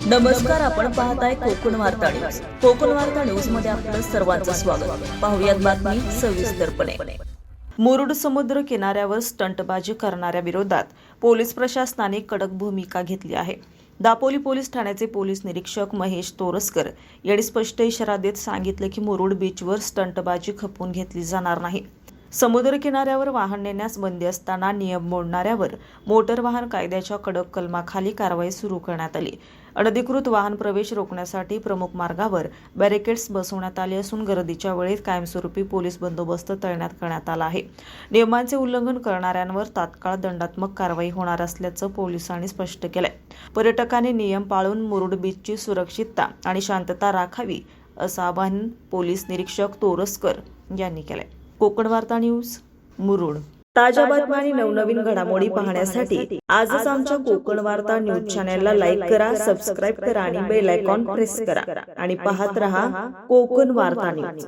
नमस्कार, आपण पाहताय कोकण वार्ता न्यूज. कोकण वार्ता न्यूज मध्ये आपलं सर्वांचं स्वागत. पाहुयात बातमी सविस्तरपणे. मुरुड समुद्र किनाऱ्यावर स्टंटबाजी करणाऱ्या विरोधात पोलीस प्रशासनाने कडक भूमिका घेतली आहे. दापोली पोलीस ठाण्याचे पोलीस निरीक्षक महेश तोरसकर यांनी स्पष्ट इशारा देत सांगितले की मुरुड बीचवर स्टंटबाजी खपवून घेतली जाणार नाही. समुद्र किनाऱ्यावर वाहन नेण्यास बंदी असताना नियम मोडणाऱ्यावर मोटर वाहन कायद्याच्या कडक कलमाखाली कारवाई सुरू करण्यात आली. अनधिकृत वाहन प्रवेश रोखण्यासाठी प्रमुख मार्गावर बॅरिकेड्स बसवण्यात आले असून गर्दीच्या वेळेत कायमस्वरूपी पोलीस बंदोबस्त तैनात करण्यात आला आहे. नियमांचे उल्लंघन करणाऱ्यांवर तात्काळ दंडात्मक कारवाई होणार असल्याचं पोलिसांनी स्पष्ट केलंय. पर्यटकांनी नियम पाळून मुरुड बीचची सुरक्षितता आणि शांतता राखावी असं आवाहन पोलीस निरीक्षक तोरसकर यांनी केलंय. कोकण वार्ता न्यूज, मुरुड. ताज्या बातम्या आणि नवनवीन घडामोडी पाहण्यासाठी आजच आमच्या कोकण वार्ता न्यूज चॅनलला लाईक करा, सबस्क्राईब करा आणि बेल आयकॉन प्रेस करा आणि पाहत रहा कोकण वार्ता न्यूज.